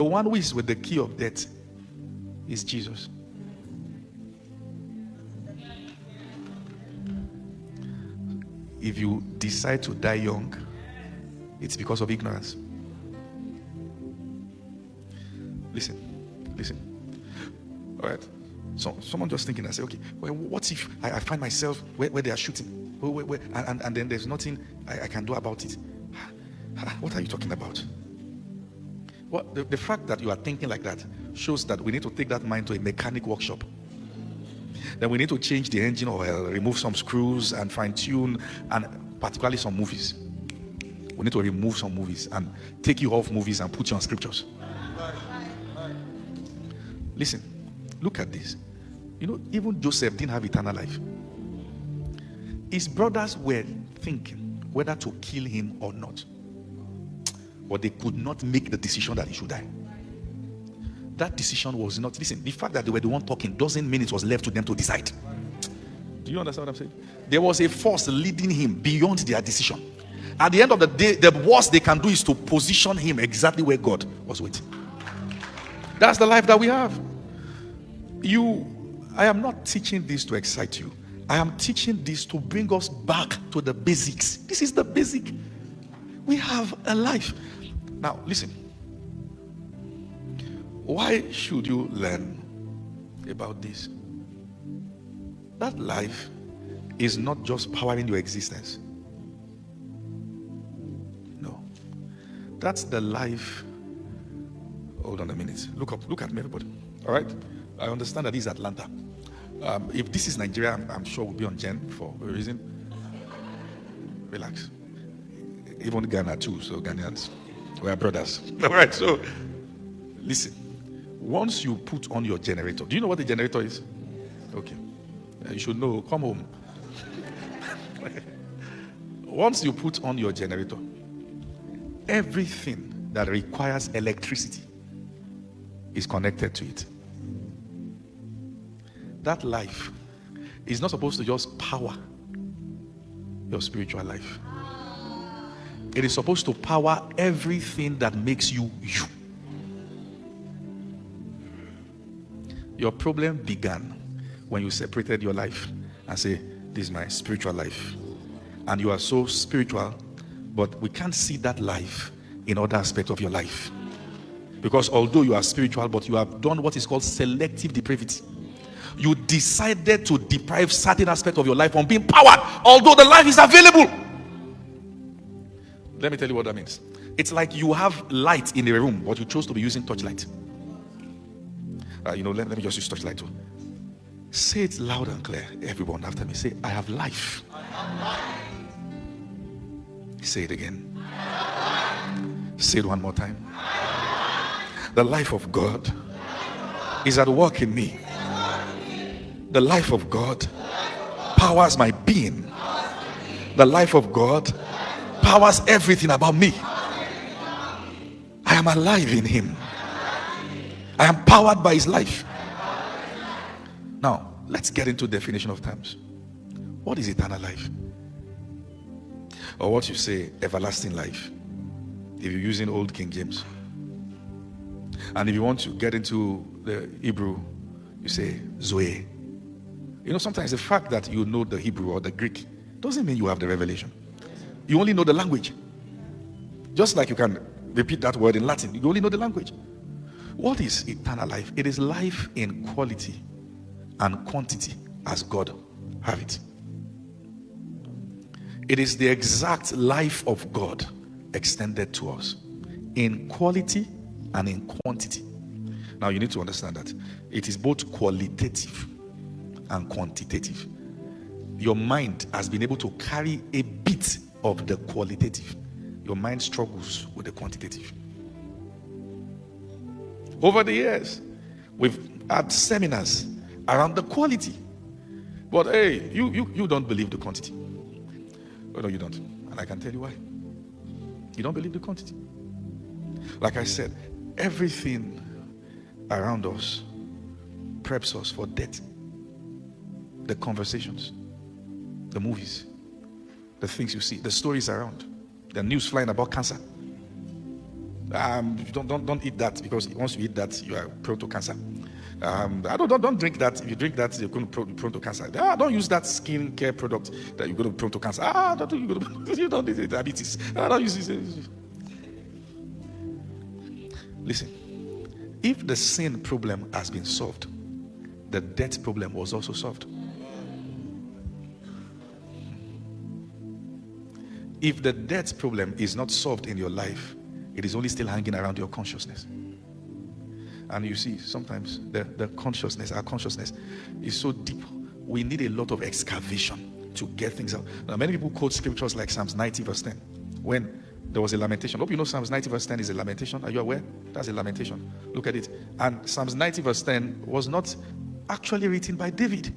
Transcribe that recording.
The one who is with the key of death is Jesus. If you decide to die young, it's because of ignorance. Listen. All right. So someone just thinking and say, okay, well, what if I find myself where they are shooting? Where, and then there's nothing I can do about it. What are you talking about? Well, the fact that you are thinking like that shows that we need to take that mind to a mechanic workshop. Then we need to change the engine oil, remove some screws and fine tune, and particularly some movies. We need to remove some movies and take you off movies and put you on scriptures. Listen, look at this. You know, even Joseph didn't have eternal life. His brothers were thinking whether to kill him or not. But they could not make the decision that he should die. That decision was not, listen, the fact that they were the one talking doesn't mean it was left to them to decide. Do you understand what I'm saying? There was a force leading him beyond their decision. At the end of the day, the worst they can do is to position him exactly where God was waiting. That's the life that we have. I am not teaching this to excite you. I am teaching this to bring us back to the basics. This is the basic. We have a life. Now, listen. Why should you learn about this? That life is not just powering your existence. No. That's the life. Hold on a minute. Look up. Look at me, everybody. All right? I understand that this is Atlanta. If this is Nigeria, I'm sure we'll be on Gen for a reason. Relax. Even Ghana too, so Ghanaians. We are brothers. All right, so listen. Once you put on your generator, do you know what the generator is? Okay. You should know. Come home. Once you put on your generator, everything that requires electricity is connected to it. That life is not supposed to just power your spiritual life. It is supposed to power everything that makes you you. Your problem began when you separated your life and say, this is my spiritual life. And you are so spiritual, but we can't see that life in other aspects of your life. Because although you are spiritual, but you have done what is called selective depravity. You decided to deprive certain aspects of your life from being powered, although the life is available. Let me tell you what that means. It's like you have light in a room, but you chose to be using torchlight. Let me just use torchlight too. Say it loud and clear, everyone after me. Say, I have life. I have life. Say it again. Say it one more time. The life of God is at work in me. The life of God powers my being. The life of God powers everything about me. I am alive in him. I am powered by his life. Now, let's get into definition of terms. What is eternal life? Or what you say, everlasting life, if you're using Old King James. And if you want to get into the Hebrew, you say Zoe. You know, sometimes the fact that you know the Hebrew or the Greek doesn't mean you have the revelation. You only know the language. Just like you can repeat that word in Latin, you only know the language. What is eternal life? It is life in quality and quantity as God have it. It is the exact life of God extended to us in quality and in quantity. Now you need to understand that it is both qualitative and quantitative. Your mind has been able to carry a bit of the qualitative. Your mind struggles with the quantitative. Over the years, we've had seminars around the quality. But hey, you don't believe the quantity. Oh, no, you don't. And I can tell you why. You don't believe the quantity. Like I said, everything around us preps us for death. The conversations, the movies, the things you see, the stories around, the news flying about cancer. Don't eat that, because once you eat that, you are prone to cancer. Don't drink that. If you drink that, you're going to be prone to cancer. Don't use that skin care product that you're going to be prone to cancer. You don't need diabetes. Don't use it. Listen, if the sin problem has been solved, the death problem was also solved. If the death problem is not solved in your life, it is only still hanging around your consciousness. And you see, sometimes the consciousness, our consciousness is so deep, we need a lot of excavation to get things out. Now, many people quote scriptures like Psalms 90 verse 10. When there was a lamentation. Hope you know Psalms 90 verse 10 is a lamentation. Are you aware? That's a lamentation. Look at it. And Psalms 90 verse 10 was not actually written by David.